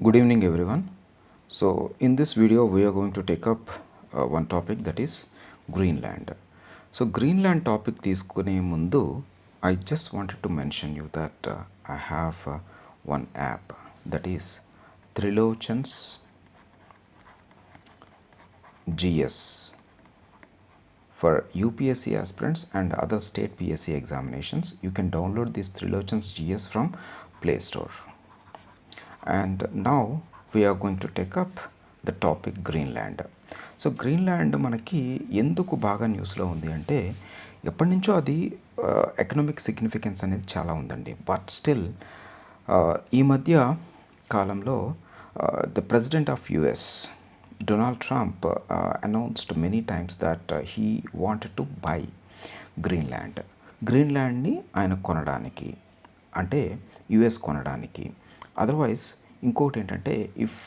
Good evening, everyone. So, in this video, we are going to take up one topic, that is Greenland. So, Greenland topic తీసుకునే ముందు I just wanted to mention you that I have one app, that is Trilochans GS for UPSC aspirants and other state PSC examinations. You can download this Trilochans GS from Play Store. And now we are going to take up the topic Greenland. So Greenland మనకి ఎందుకు బాగా న్యూస్లో ఉంది అంటే ఎప్పటి నుంచో అది economic significance అనేది చాలా ఉందండి. బట్ స్టిల్ ఈ మధ్య కాలంలో the president of US Donald Trump announced many times that he wanted to buy గ్రీన్లాండ్ని ఆయన కొనడానికి, అంటే యుఎస్ కొనడానికి. అదర్వైజ్ ఇంకోటి ఏంటంటే if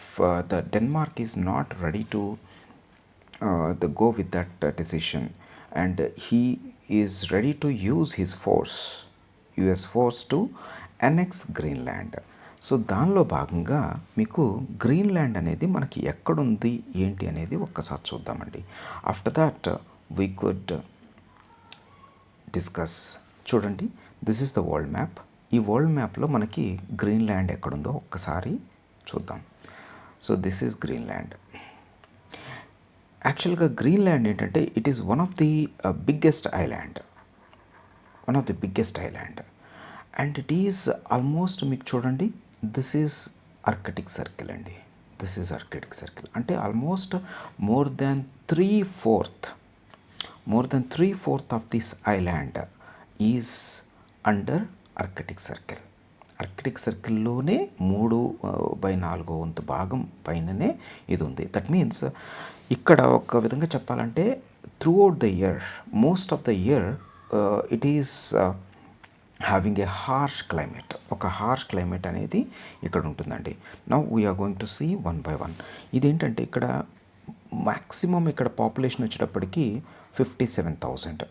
the Denmark is not ready to go with that decision and he is ready to use his force, US force to annex Greenland. So దానిలో భాగంగా మీకు గ్రీన్లాండ్ అనేది మనకి ఎక్కడుంది ఏంటి అనేది ఒక్కసారి చూద్దామండి. After that we could discuss. చూడండి, this is the world map. ఈ వరల్డ్ మ్యాప్లో మనకి గ్రీన్లాండ్ ఎక్కడుందో ఒక్కసారి చూద్దాం. So this is Greenland. యాక్చువల్గా గ్రీన్లాండ్ ఏంటంటే it is one of the biggest island and it is almost మీకు చూడండి, దిస్ ఈజ్ ఆర్కిటిక్ సర్కిల్ అండి. దిస్ ఈజ్ ఆర్కిటిక్ సర్కిల్ అంటే almost more than three fourth of this island is under Arctic circle. Arctic సర్కిల్లోనే 3/4 వంతు భాగం పైననే ఇది ఉంది. దట్ మీన్స్ ఇక్కడ ఒక విధంగా చెప్పాలంటే throughout the year, most of the year it is having a harsh climate. ఒక హార్ష్ క్లైమేట్ అనేది ఇక్కడ ఉంటుందండి. Now we are going to see one by one. ఇదేంటంటే ఇక్కడ మ్యాక్సిమం ఇక్కడ పాపులేషన్ వచ్చేటప్పటికి 57,000.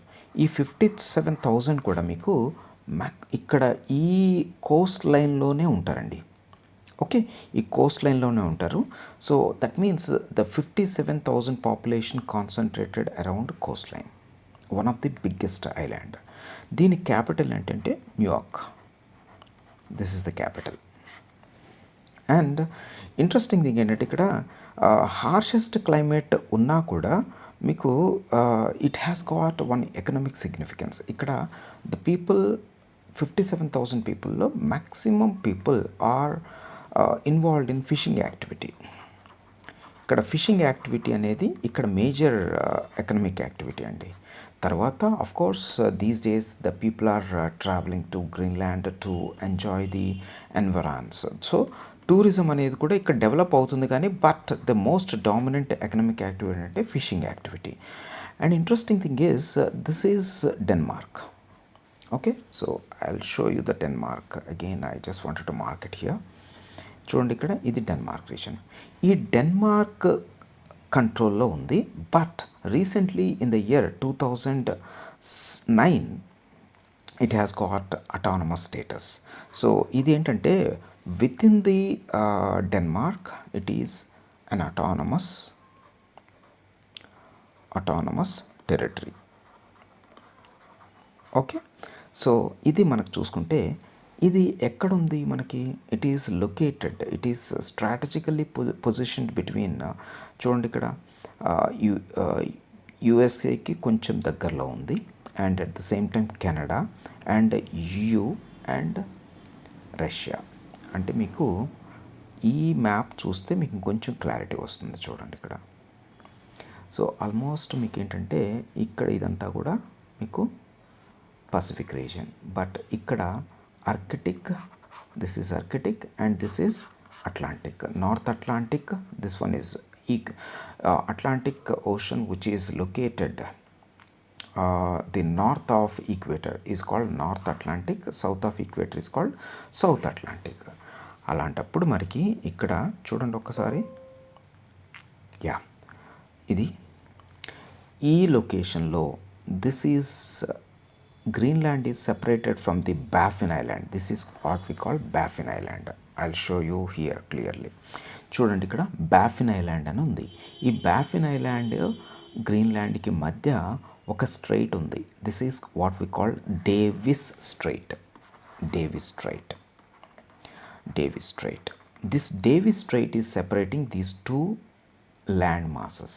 ఈ 57,000 కూడా మీకు ఇక్కడ ఈ కోస్ట్ లైన్లోనే ఉంటారండి. ఓకే, ఈ కోస్ట్ లైన్లోనే ఉంటారు. So that means the 57,000 population concentrated around coast line, one of the biggest island. దీని క్యాపిటల్ ఏంటంటే New York. This is the capital. And interesting thing ఏంటంటే ఇక్కడ హార్షెస్ట్ క్లైమేట్ ఉన్నా కూడా మీకు it has got one economic significance. ఇక్కడ the people 57,000 పీపుల్లో maximum people are involved in fishing activity. ఇక్కడ ఫిషింగ్ యాక్టివిటీ అనేది ఇక్కడ మేజర్ ఎకనామిక్ యాక్టివిటీ అండి. తర్వాత of course these days the people are travelling to Greenland to enjoy the environs. So tourism అనేది కూడా ఇక్కడ డెవలప్ అవుతుంది, కానీ but the most dominant economic activity అంటే fishing activity. And interesting thing is this is Denmark. Okay, so I'll show you the Denmark again. I just wanted to mark it here. చూడండి, ఇక్కడ ఇది Denmark region. ఈ Denmark కంట్రోల్లో ఉంది. But recently in the year 2009 it has got autonomous status. So ఇది ఏంటంటే with in the Denmark it is an autonomous territory. Okay, so ఇది మనకు చూసుకుంటే ఇది ఎక్కడుంది మనకి, it is located, it is strategically positioned between, చూడండి ఇక్కడ యుఎస్ఏకి కొంచెం దగ్గరలో ఉంది, and at the same time Canada and EU and Russia. అంటే మీకు ఈ మ్యాప్ చూస్తే మీకు కొంచెం క్లారిటీ వస్తుంది. చూడండి ఇక్కడ. సో ఆల్మోస్ట్ మీకు ఏంటంటే ఇక్కడ ఇదంతా కూడా మీకు పసిఫిక్ రీజియన్. బట్ ఇక్కడ Arctic, this is Arctic and this is Atlantic, north Atlantic. This one is Atlantic ocean which is located the north of equator is called north Atlantic, south of equator is called south Atlantic. అలాంటప్పుడు మనకి ఇక్కడ చూడండి ఒక్కసారి, yeah ఇది ఈ లొకేషన్లో this is Greenland is separated from the Baffin Island. This is what we call Baffin Island. I'll show you here clearly. చూడండి, ఇక్కడ బాఫిన్ ఐలాండ్ అని ఉంది. ఈ బాఫిన్ ఐలాండ్ గ్రీన్లాండ్కి మధ్య ఒక స్ట్రైట్ ఉంది. This is what we call Davis Strait. Davis Strait. Davis Strait. This Davis Strait is separating these two land masses,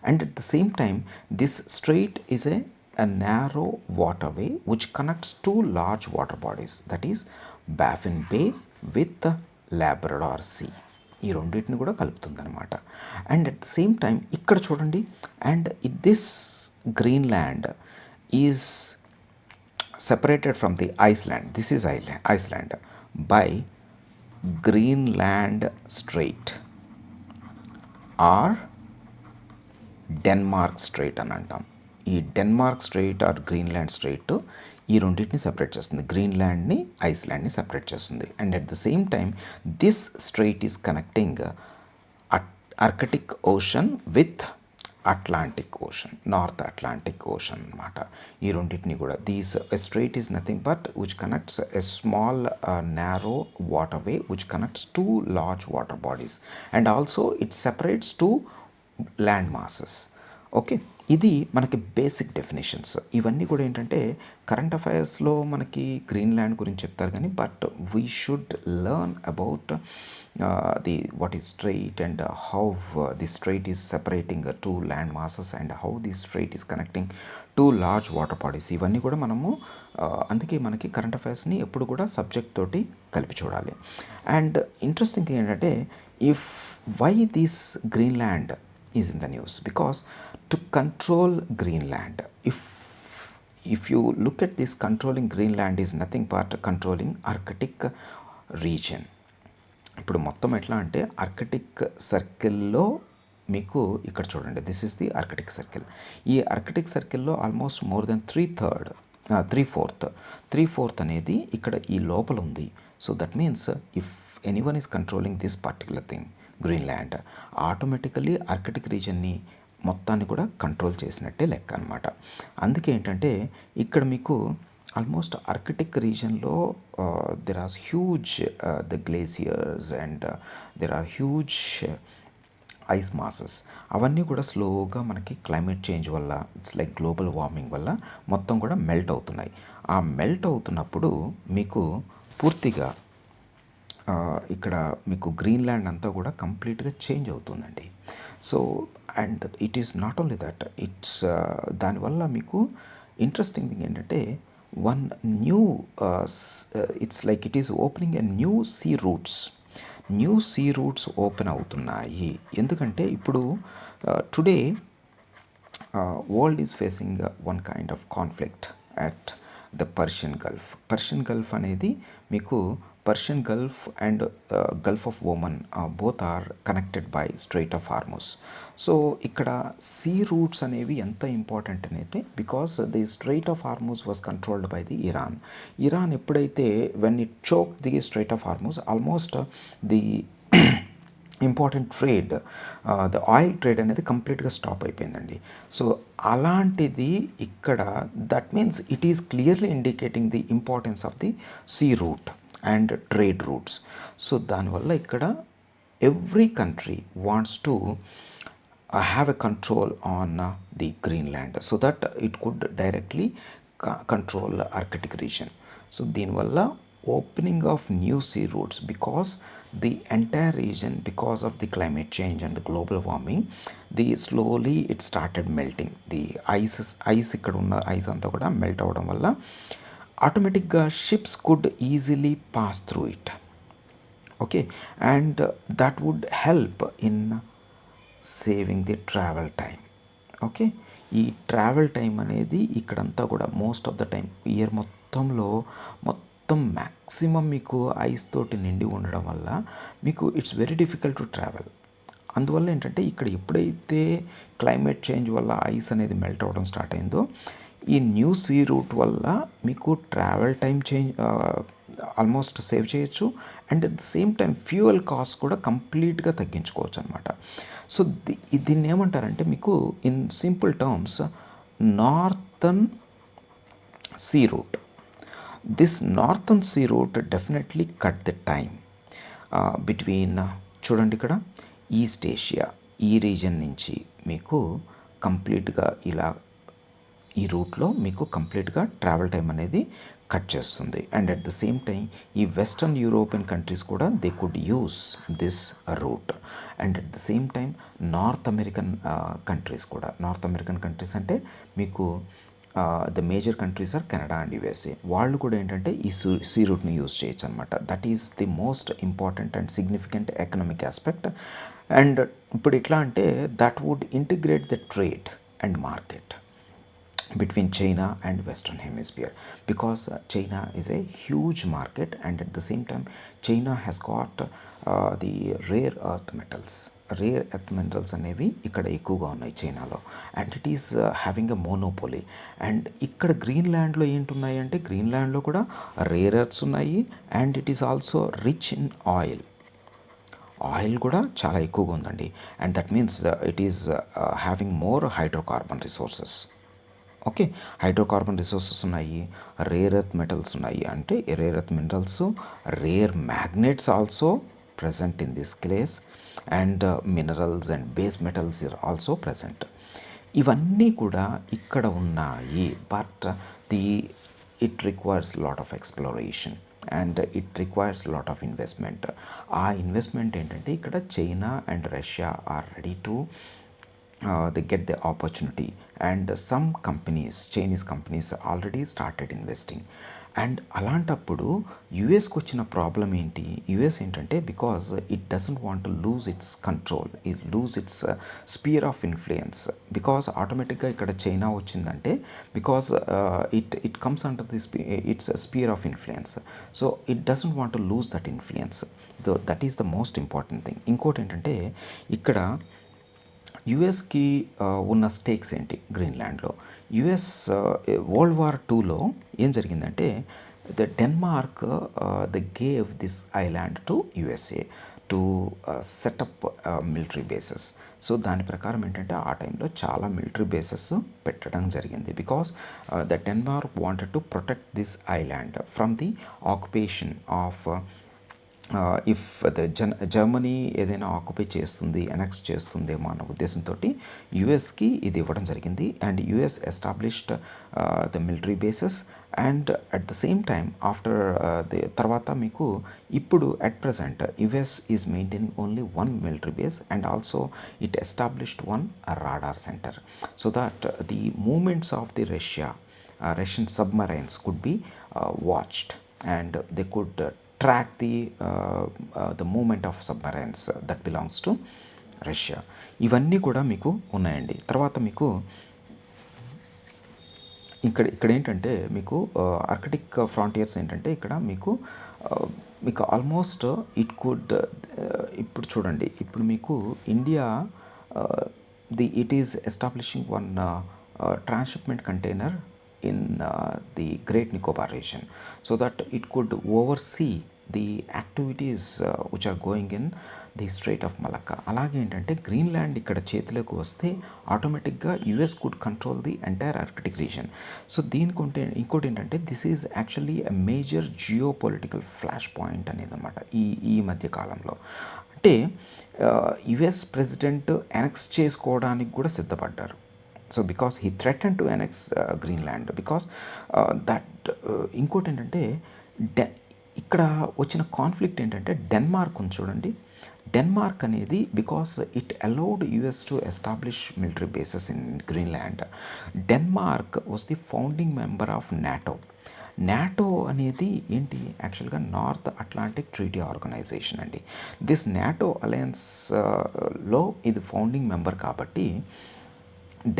and at the same time this strait is a narrow waterway which connects two large water bodies, that is Baffin Bay with the Labrador Sea. ఈ రెండింటిని కూడా కలుపుతుందన్నమాట. And at the same time ఇక్కడ చూడండి, and this Greenland is separated from the Iceland. This is Iceland by Greenland Strait or Denmark straight అని అంటాం. ఈ Denmark straight are Greenland straight ఈ రెండింటిని సెపరేట్ చేస్తుంది. గ్రీన్లాండ్ని, ఐస్లాండ్ని సెపరేట్ చేస్తుంది. And at the same time this straight is connecting Arctic ocean with Atlantic ocean, north Atlantic ocean అనమాట. ఈ రెండింటిని కూడా these straight is nothing but which connects a small narrow water way which connects two large water bodies and also it separates two land masses. Okay, ఇది మనకి basic definitions. ఇవన్నీ కూడా ఏంటంటే current అఫైర్స్లో మనకి గ్రీన్లాండ్ గురించి చెప్తారు కానీ but we should learn about the what is straight and how the straight is separating two land masses and how the straight is connecting two large water bodies. ఇవన్నీ కూడా మనము అందుకే మనకి కరెంట్ అఫైర్స్ని ఎప్పుడు కూడా సబ్జెక్ట్ తోటి కలిపి చూడాలి. అండ్ ఇంట్రెస్టింగ్ థింగ్ ఏంటంటే if why this Greenland is in the news, because to control Greenland, if you look at this, controlling Greenland is nothing but controlling Arctic region. ఇప్పుడు మొత్తం ఎట్లా అంటే ఆర్కిటిక్ సర్కిల్లో మీకు ఇక్కడ చూడండి, this is the Arctic circle. ఈ Arctic సర్కిల్లో almost more than three fourth అనేది ఇక్కడ ఈ లోపల ఉంది. So that means if anyone is controlling this particular thing Greenland, automatically Arctic రీజన్ని మొత్తాన్ని కూడా కంట్రోల్ చేసినట్టే లెక్క అనమాట. అందుకే ఏంటంటే ఇక్కడ మీకు ఆల్మోస్ట్ ఆర్కిటిక్ రీజన్లో there are huge the glaciers and there are huge ice masses. అవన్నీ కూడా స్లోగా మనకి క్లైమేట్ చేంజ్ వల్ల, ఇట్స్ లైక్ గ్లోబల్ వార్మింగ్ వల్ల మొత్తం కూడా మెల్ట్ అవుతున్నాయి. ఆ మెల్ట్ అవుతున్నప్పుడు మీకు పూర్తిగా ఇక్కడ మీకు గ్రీన్లాండ్ అంతా కూడా కంప్లీట్గా చేంజ్ అవుతుందండి. So and it is not only that, it's దానివల్ల మీకు ఇంట్రెస్టింగ్ థింగ్ ఏంటంటే one new it's like it is opening a new sea routes open అవుతున్నాయి. ఎందుకంటే ఇప్పుడు today world is facing one kind of conflict at the Persian Gulf అనేది మీకు Persian Gulf and Gulf of Oman both are connected by Strait of Hormuz. So ఇక్కడ sea routes అనేవి ఎంత important అనేది, because the strait of Hormuz was controlled by the Iran ఎప్పుడైతే when it choke the strait of Hormuz, almost the important trade, the oil trade అనేది కంప్లీట్గా stop అయిపోయిందండి. So అలాంటిది ఇక్కడ that means it is clearly indicating the importance of the sea route and trade routes. So దానివల్ల ఇక్కడ every country wants to have a control on the Greenland so that it could directly control Arctic region. So దీనివల్ల opening of new sea routes, because the entire region, because of the climate change and the global warming, the slowly it started melting. The ice ఇక్కడ ఉన్న ice అంతా కూడా melt అవ్వడం వల్ల ఆటోమేటిక్గా ships could easily pass through it. Okay, and that would help in saving the travel time. Okay, ఈ travel time అనేది ఇక్కడంతా కూడా most of the time year మొత్తంలో మ్యాక్సిమం మీకు ఐస్ తోటి నిండి ఉండడం వల్ల మీకు it's very difficult to travel. అందువల్ల ఏంటంటే ఇక్కడ ఎప్పుడైతే క్లైమేట్ చేంజ్ వల్ల ఐస్ అనేది మెల్ట్ అవ్వడం స్టార్ట్ అయిందో, ఈ న్యూ సీ రూట్ వల్ల మీకు travel time change almost save చేయొచ్చు and at the same time fuel cost కూడా కంప్లీట్గా తగ్గించుకోవచ్చు అనమాట. సో దీన్ని ఏమంటారంటే మీకు in simple terms northern sea route. This northern sea route definitely cut the time. Between చూడండి ఇక్కడ ఈస్ట్ ఏషియా ఈ రీజన్ నుంచి మీకు కంప్లీట్గా ఇలా ఈ రూట్లో మీకు కంప్లీట్గా ట్రావెల్ టైం అనేది కట్ చేస్తుంది. And at the same time ఈ వెస్టర్న్ యూరోపియన్ కంట్రీస్ కూడా they could use this route. And at the same time North American countries అంటే మీకు the major countries are Canada and USA, వాళ్ళు కూడా ఏంటంటే ఈ సీ రూట్ని యూస్ చేయొచ్చు అనమాట. That is the most important and significant economic aspect. And ఇప్పుడు ఎట్లా అంటే that would integrate the trade and market between China and Western Hemisphere, because China is a huge market, and at the same time China has got the rare earth metals అనేవి ఇక్కడ ఎక్కువగా ఉన్నాయి చైనాలో, and it is having a monopoly. And ఇక్కడ గ్రీన్లాండ్లో ఏంటున్నాయంటే గ్రీన్లాండ్లో కూడా rare earths ఉన్నాయి, and it is also rich in oil కూడా చాలా ఎక్కువగా ఉందండి. And that means it is having more hydrocarbon resources. Okay, hydrocarbon resources ఉన్నాయి, రేర్ ఎర్త్ మెటల్స్ ఉన్నాయి, అంటే rare earth minerals, rare magnets also present in this place, and minerals and base metals are also present. ఇవన్నీ కూడా ఇక్కడ ఉన్నాయి, but it requires lot of exploration and it requires lot of investment. ఆ investment ఏంటంటే ఇక్కడ China and Russia are ready to they get the opportunity, and some Chinese companies already started investing. And అలాంటప్పుడు యుఎస్కి వచ్చిన problem ఏంటి, US ఏంటంటే because it doesn't want to lose its control, it lose its sphere of influence. Because ఆటోమేటిక్గా ఇక్కడ China వచ్చిందంటే because it comes under the its sphere of influence. So it doesn't want to lose that influence. That is the most important thing. ఇంకోటి ఏంటంటే ఇక్కడ యుఎస్కి ఉన్న స్టేక్స్ ఏంటి గ్రీన్లాండ్లో. US world war 2లో ఏం జరిగిందంటే the Denmark the gave this island to USA to set up military bases. So దాని ప్రకారం ఏంటంటే ఆ టైంలో చాలా మిలిటరీ బేసెస్ పెట్టడం జరిగింది, because the Denmark wanted to protect this island from the occupation of if the Germany ఏదైనా ఆక్యుపై చేస్తుంది, ఎనెక్స్ చేస్తుందేమో అన్న ఉద్దేశంతో యుఎస్కి ఇది ఇవ్వడం జరిగింది. And US established the military bases. And at the same time after the తర్వాత మీకు ఇప్పుడు at present US is maintaining only one military base, and also it established one radar centre, so that the movements of the Russian submarines could be watched, and they could track the movement of submarines that belongs to Russia. ఇవన్నీ కూడా మీకు ఉన్నాయండి. తర్వాత మీకు ఇక్కడ ఏంటంటే మీకు Arctic frontiers ఏంటంటే ఇక్కడ మీకు ఆల్మోస్ట్ ఇట్ కుడ్ ఇప్పుడు చూడండి, ఇప్పుడు మీకు India it is establishing one transshipment container in the Great Nicobar region, so that it could oversee the activities which are going in the strait of Malacca. అలాగే ఏంటంటే Greenland ఇక్కడ చేతిలోకి వస్తే ఆటోమేటిక్గా US could control the entire Arctic region. So దీనికి ఇంకోటి ఏంటంటే this is actually a major geo political flash point అనేది అనమాట ఈ మధ్య కాలంలో. అంటే యుఎస్ ప్రెసిడెంట్ ఎనెక్స్ చేసుకోవడానికి కూడా సిద్ధపడ్డారు. So because he threaten to annex Greenland because ఇంకోటి ఏంటంటే ఇక్కడ వచ్చిన కాన్ఫ్లిక్ట్ ఏంటంటే డెన్మార్క్ ఉంది చూడండి. డెన్మార్క్ అనేది because it allowed US to establish military bases in Greenland. Denmark was the founding member of NATO అనేది ఏంటి యాక్చువల్గా నార్త్ అట్లాంటిక్ ట్రీటీ ఆర్గనైజేషన్ అండి. దిస్ నాటో అలయన్స్లో ఇది ఫౌండింగ్ మెంబర్ కాబట్టి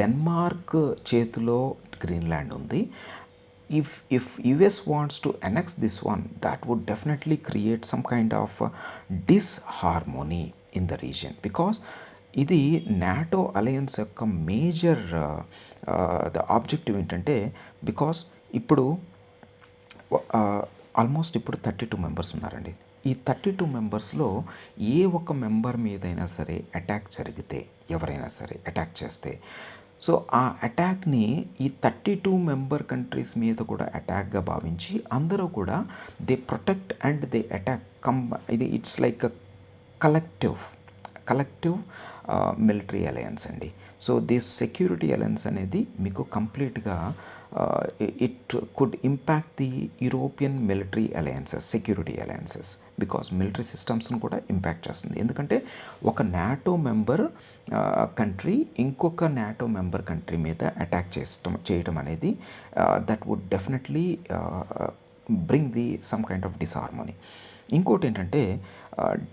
డెన్మార్క్ చేతిలో గ్రీన్లాండ్ ఉంది. If US wants to annex this one, that would definitely create some kind of disharmony in the region, because ఇది NATO alliance యొక్క major the objective ఏంటంటే because ఇప్పుడు almost ఇప్పుడు 32 members ఉన్నారండి. ఈ 32 మెంబర్స్లో ఏ ఒక్క మెంబర్ మీదైనా సరే అటాక్ జరిగితే, ఎవరైనా సరే అటాక్ చేస్తే సో ఆ అటాక్ని ఈ 32 మెంబర్ కంట్రీస్ మీద కూడా అటాక్గా భావించి అందరూ కూడా they protect and they attack ఇది it's like collective military alliance అండి. సో దిస్ సెక్యూరిటీ అలయన్స్ అనేది మీకు కంప్లీట్గా it could impact the European military alliances, security alliances, because military సిస్టమ్స్ని కూడా ఇంపాక్ట్ చేస్తుంది. ఎందుకంటే ఒక నాటో మెంబర్ కంట్రీ ఇంకొక నాటో మెంబర్ కంట్రీ మీద అటాక్ చేయటం అనేది that would definitely bring the some kind of disharmony. ఇంకోటి ఏంటంటే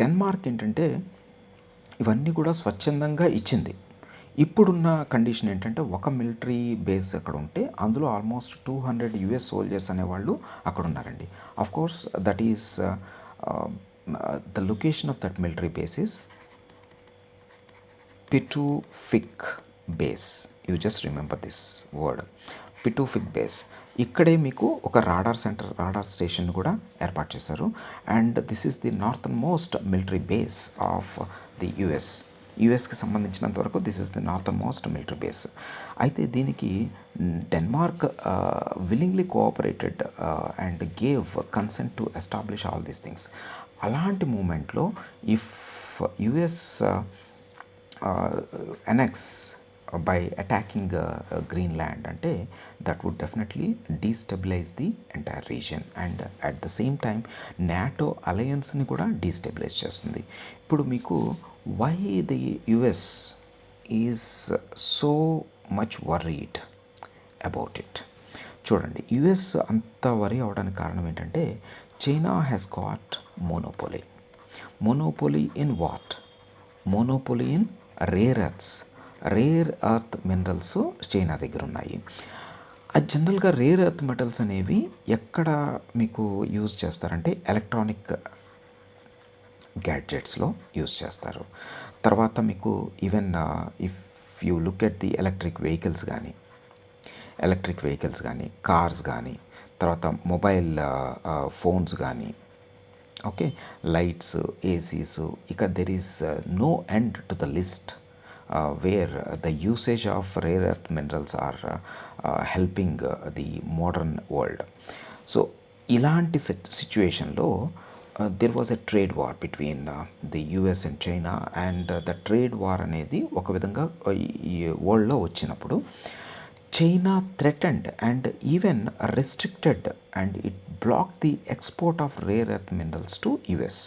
డెన్మార్క్ ఏంటంటే ఇవన్నీ కూడా స్వచ్ఛందంగా ఇచ్చింది. ఇప్పుడున్న కండిషన్ ఏంటంటే ఒక మిలిటరీ బేస్ అక్కడ ఉంటే అందులో ఆల్మోస్ట్ 200 యుఎస్ సోల్జర్స్ అనేవాళ్ళు అక్కడ ఉన్నారండి. Of course that is the location of that military base is Pituffik base. You just remember this word, Pituffik base. ఇక్కడే మీకు ఒక రాడార్ స్టేషన్ కూడా ఏర్పాటు చేశారు. And this is the northernmost military base of the యుఎస్కి సంబంధించినంత వరకు this is the northernmost military base. అయితే దీనికి Denmark willingly cooperated and gave consent to establish all these things. అలాంటి మూమెంట్లో if US annexe by attacking Greenland అంటే that would definitely destabilize the entire region and at the same time NATO అలయన్స్ని కూడా destabilise చేస్తుంది. ఇప్పుడు మీకు why the US is so much worried about it. చూడండి, US అంత వరి అవడానికి కారణం ఏంటంటే China has got monopoly in what? Monopoly in rare earth minerals China దగ్గర ఉన్నాయి. అది జనరల్గా రేర్ ఎర్త్ మెటల్స్ అనేవి ఎక్కడ మీకు యూజ్ చేస్తారంటే ఎలక్ట్రానిక్ గ్యాడ్జెట్స్లో యూజ్ చేస్తారు. తర్వాత మీకు even if you look at the electric vehicles కానీ కార్స్ కానీ తర్వాత మొబైల్ ఫోన్స్ కానీ, ఓకే, లైట్స్, ఏసీస్, ఇక there is no end to the list where the usage of rare earth minerals are helping the modern world. So ఇలాంటి సిచ్యువేషన్లో there was a trade war between the US and China. And the trade war అనేది ఒక విధంగా ఈ వరల్డ్లో వచ్చినప్పుడు China threatened and even restricted and it block the export of rare earth minerals to US.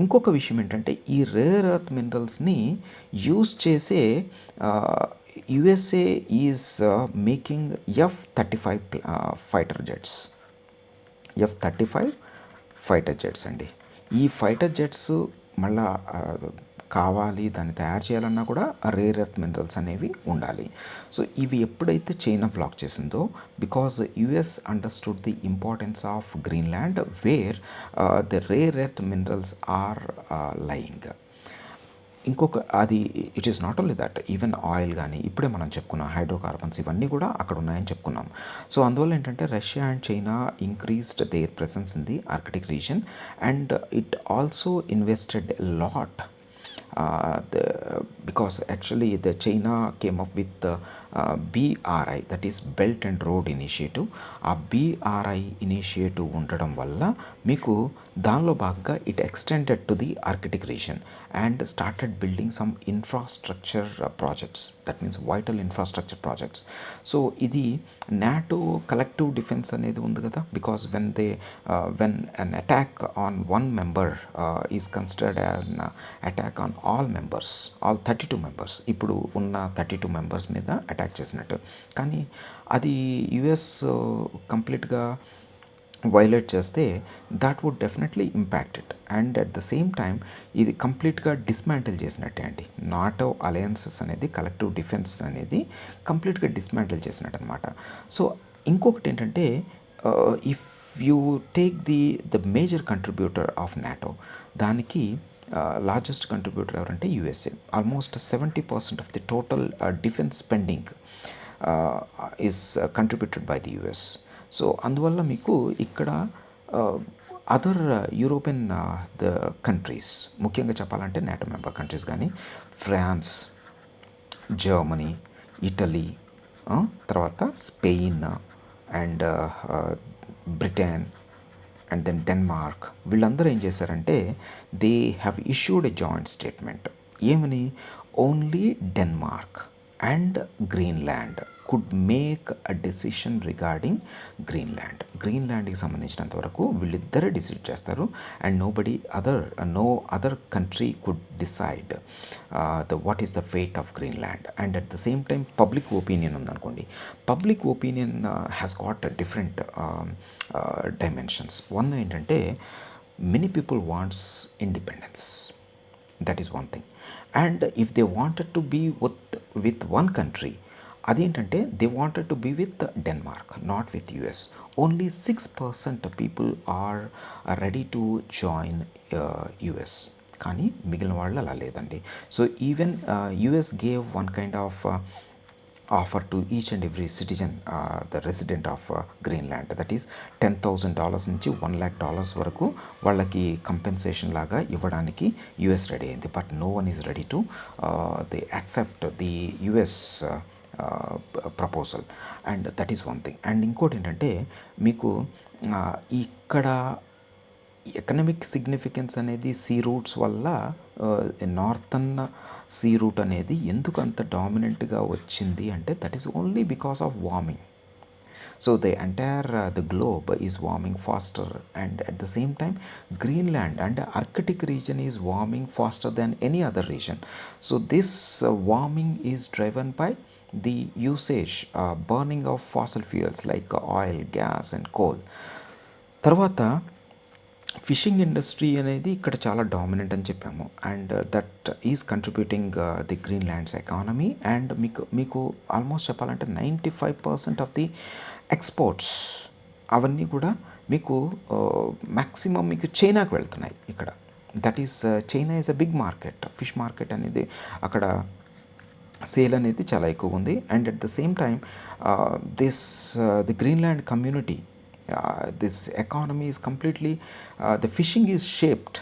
ఇంకొక విషయం ఏంటంటే ఈ రేర్ ఎర్త్ మినరల్స్ని యూజ్ చేసే USA is making F-35 fighter jets అండి. ఈ ఫైటర్ జెట్స్ మళ్ళా కావాలి, దాన్ని తయారు చేయాలన్నా కూడా రేర్ ఎర్త్ మినరల్స్ అనేవి ఉండాలి. సో ఇవి ఎప్పుడైతే చైనా బ్లాక్ చేసిందో, because US understood the importance of Greenland where the rare earth minerals are lying. ఇంకొక అది it is not only that, even oil కానీ ఇప్పుడే మనం చెప్పుకున్నాం హైడ్రోకార్బన్స్ ఇవన్నీ కూడా అక్కడ ఉన్నాయని చెప్పుకున్నాం. సో అందువల్ల ఏంటంటే Russia and China increased their presence in the Arctic region and it also invested lot because actually the China came up with the BRI, that is Belt and Road Initiative. ఆ BRI initiative ఉండడం వల్ల మీకు దానిలో భాగంగా it extended to the Arctic region and started building some infrastructure projects, that means vital infrastructure projects. So ఇది NATO collective defence అనేది ఉంది కదా, because when an attack on one member is considered an attack on all 32 members, ఇప్పుడు ఉన్న 32 members మీద attack చేసినట్టు. కానీ అది యుఎస్ కంప్లీట్గా వైలేట్ చేస్తే that would definitely impact it. And at the same time ఇది కంప్లీట్గా డిస్మాంటిల్ చేసినట్టే అండి. నాటో అలయన్సెస్ అనేది కలెక్టివ్ డిఫెన్స్ అనేది కంప్లీట్గా డిస్మాంటిల్ చేసినట్టు అనమాట. సో ఇంకొకటి ఏంటంటే if you take the major contributor of NATO, దానికి లార్జెస్ట్ కంట్రిబ్యూటర్ ఎవరంటే USA. Almost 70% of the total defence spending is contributed by the US. So అందువల్ల మీకు ఇక్కడ అదర్ యూరోపియన్ ద కంట్రీస్, ముఖ్యంగా చెప్పాలంటే నాటో మెంబర్ కంట్రీస్ కానీ ఫ్రాన్స్, జర్మనీ, ఇటలీ, తర్వాత Spain and Britain and then Denmark, వీళ్ళందరూ ఏం చేశారంటే they have issued a joint statement. ఏమని? Only Denmark and Greenland could make a decision regarding గ్రీన్లాండ్కి సంబంధించినంత వరకు వీళ్ళిద్దరే డిసైడ్ చేస్తారు and no other country could decide what is the fate of Greenland. And at the same time public opinion ఉందనుకోండి, public opinion has got different dimensions. One ఏంటంటే many people wants independence, that is one thing. And if they wanted to be with one country, అదేంటంటే they wanted to be with Denmark, not with US. Only 6% people are ready to join US, కానీ మిగిలిన వాళ్ళు అలా లేదండి. So even US gave one kind of offer to each and every citizen, the resident of Greenland, that is $10,000 నుంచి $1,00,000 వరకు వాళ్ళకి compensation లాగా ఇవ్వడానికి యుఎస్ రెడీ అయింది. But no one is ready to they accept the US proposal. And that is one thing. And ఇంకోటి ఏంటంటే మీకు ఇక్కడ ఎకనమిక్ సిగ్నిఫికెన్స్ అనేది సీ రూట్స్ వల్ల నార్థన్ సీ రూట్ అనేది ఎందుకు అంత డామినెంట్గా వచ్చింది అంటే that is only because of warming. So the entire the globe is warming faster, and at the same time Greenland and the Arctic region is warming faster than any other region. So this warming is driven by the usage, burning of fossil fuels like oil, gas and coal. తర్వాత fishing industry అనేది ఇక్కడ చాలా dominant అని చెప్పాము, and that is contributing the Greenland's economy. And మీకు almost చెప్పాలంటే 95% of the exports అవన్నీ కూడా మీకు మ్యాక్సిమం మీకు చైనాకు వెళ్తున్నాయి ఇక్కడ. That is China is a big market, fish market అనేది అక్కడ సేల్ అనేది చాలా ఎక్కువ ఉంది. And at the same time the Greenland community, this economy is completely the fishing is shaped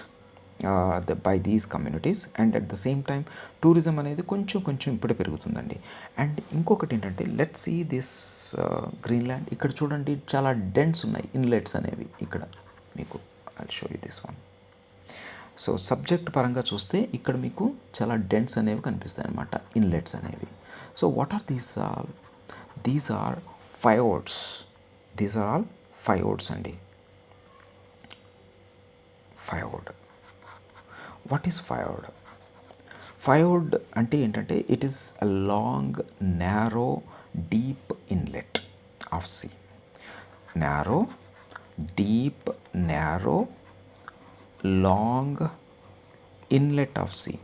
by these communities. And at the same time tourism అనేది కొంచెం ఇప్పుడే పెరుగుతుందండి. అండ్ ఇంకొకటి ఏంటంటే లెట్స్ సీ దిస్ గ్రీన్లాండ్. ఇక్కడ చూడండి చాలా డెంట్స్ ఉన్నాయి, ఇన్లెట్స్ అనేవి ఇక్కడ మీకు. I'll show you this one. So subject పరంగా చూస్తే ఇక్కడ మీకు చాలా డెంట్స్ అనేవి కనిపిస్తాయి అన్నమాట, ఇన్లెట్స్ అనేవి. So what are these all? These are fjords. These are all fjords అండి. Fjord, what is fjord? Fjord అంటే ఏంటంటే it is a long narrow deep inlet of sea. Narrow deep narrow long inlet of sea.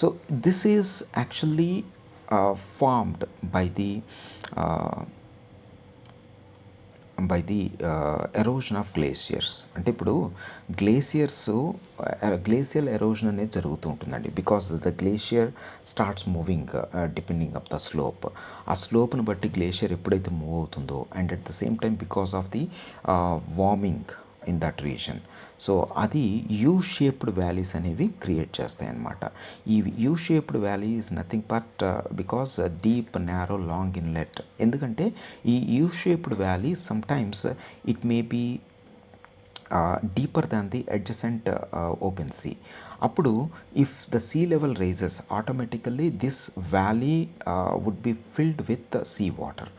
So this is actually formed by the erosion of glaciers. అంటే ఇప్పుడు glacial erosion అనేది జరుగుతూ ఉంటుందండి, because the glacier starts moving depending of the slope. ఆ స్లోప్ని బట్టి glacier ఎప్పుడైతే move అవుతుందో, and at the same time because of the warming in that region, so అది యూ షేప్డ్ వ్యాలీస్ అనేవి క్రియేట్ చేస్తాయి అన్నమాట. ఈ U shaped valley is nothing but because deep narrow long inlet. ఎందుకంటే ఈ U shaped valley sometimes it may be deeper than the adjacent open sea. అప్పుడు if the sea level rises, automatically this valley would be filled with sea water.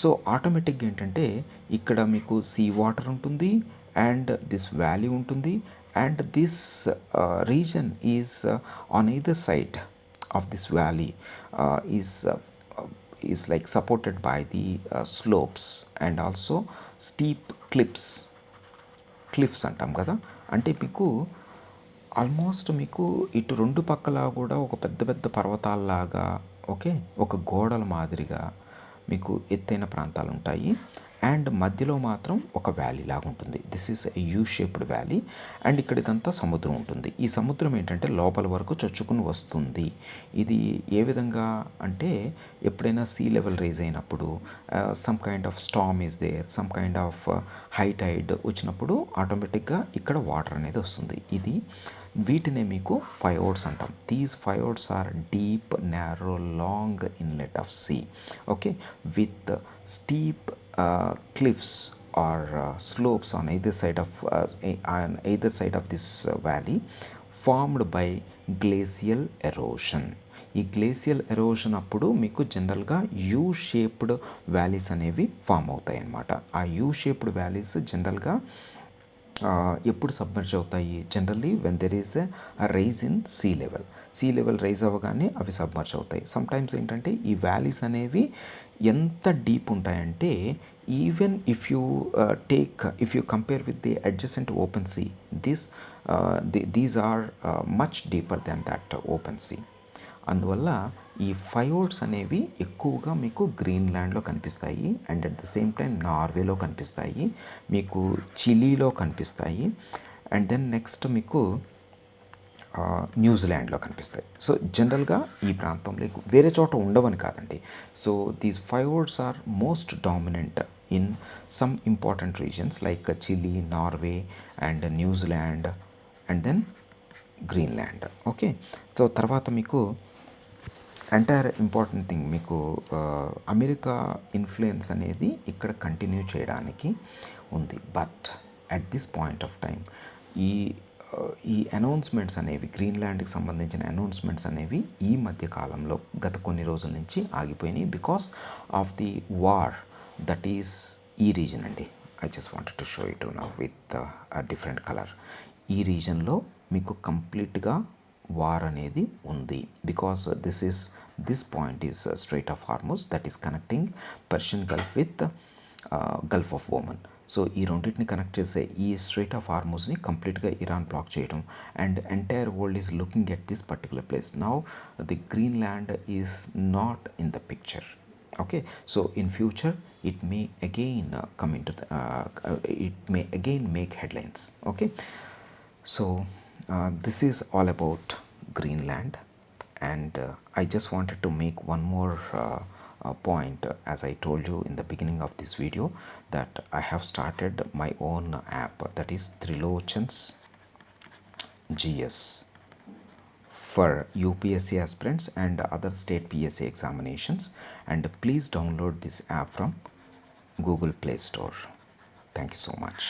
So ఆటోమేటిక్గా ఏంటంటే ఇక్కడ మీకు sea water ఉంటుంది and this valley ఉంటుంది, and this reason is on either side of this valley is like supported by the slopes and also steep cliffs అంటాం కదా. అంటే మీకు ఆల్మోస్ట్ మీకు ఇటు రెండు పక్కల కూడా ఒక పెద్ద పర్వతాల్లాగా, ఓకే, ఒక గోడల మాదిరిగా మీకు ఎత్తైన ప్రాంతాలు ఉంటాయి. అండ్ మధ్యలో మాత్రం ఒక వ్యాలీ లాగా ఉంటుంది. This is a you shaped valley. And ఇక్కడ ఇదంతా సముద్రం ఉంటుంది. ఈ సముద్రం ఏంటంటే లోపల వరకు చొచ్చుకుని వస్తుంది. ఇది ఏ విధంగా అంటే ఎప్పుడైనా సీ లెవెల్ రైజ్ అయినప్పుడు some kind of storm is there, some kind of high tide వచ్చినప్పుడు ఆటోమేటిక్గా ఇక్కడ వాటర్ అనేది వస్తుంది. ఇది వీటినే మీకు ఫయోడ్స్ అంటాం. These fjords are deep narrow long inlet of sea, okay, with steep cliffs or slopes on either side of this valley formed by glacial erosion. ఈ గ్లేసియల్ ఎరోషన్ అప్పుడు మీకు జనరల్గా యూ షేప్డ్ వ్యాలీస్ అనేవి form అవుతాయి అన్నమాట. ఆ you shaped valleys జనరల్గా ఎప్పుడు సబ్మర్జ్ అవుతాయి? Generally when there is a rise in sea level rise అవ్వగానే అవి సబ్మర్జ్ అవుతాయి. సమ్టైమ్స్ ఏంటంటే ఈ వ్యాలీస్ అనేవి ఎంత డీప్ ఉంటాయంటే even if you compare with the adjacent open sea, these are much deeper than that open sea. అందువల్ల ఈ ఫయోడ్స్ అనేవి ఎక్కువగా మీకు గ్రీన్లాండ్లో కనిపిస్తాయి and at the same time నార్వేలో కనిపిస్తాయి, మీకు చిలీలో కనిపిస్తాయి అండ్ దెన్ నెక్స్ట్ మీకు న్యూజిలాండ్లో కనిపిస్తాయి. సో జనరల్గా ఈ ప్రాంతంలో వేరే చోట ఉండవని కాదండి. So these fjords are most dominant in some important reasons like Chile, Norway and New Zealand and then Greenland. Okay, so తర్వాత మీకు ఎంటైర్ ఇంపార్టెంట్ థింగ్ మీకు అమెరికా ఇన్ఫ్లుయెన్స్ అనేది ఇక్కడ కంటిన్యూ చేయడానికి ఉంది. But at this point of time ఈ announcements అనేవి, గ్రీన్లాండ్కి సంబంధించిన అనౌన్స్మెంట్స్ అనేవి ఈ మధ్య కాలంలో గత కొన్ని రోజుల నుంచి ఆగిపోయినాయి because of the war that is ఈ రీజన్ అండి. I just wanted to show it now with different colour. ఈ రీజన్లో మీకు కంప్లీట్గా వార్ అనేది ఉంది because this point is straight of హార్మోస్ that is connecting Persian Gulf with Gulf of ఓమన్. So ఈ రెండింటిని connect చేసే ఈ స్ట్రైట్ ఆఫ్ హార్మోస్ని కంప్లీట్గా ఇరాన్ బ్లాక్ చేయడం and entire world is looking at this particular place. Now the Greenland is not in the picture. Okay, so in future it may again make headlines. Okay, so this is all about Greenland and I just wanted to make one more point. As I told you in the beginning of this video that I have started my own app, that is Trilochans GS, for UPSC aspirants and other state PSC examinations, and please download this app from Google Play Store. Thank you so much.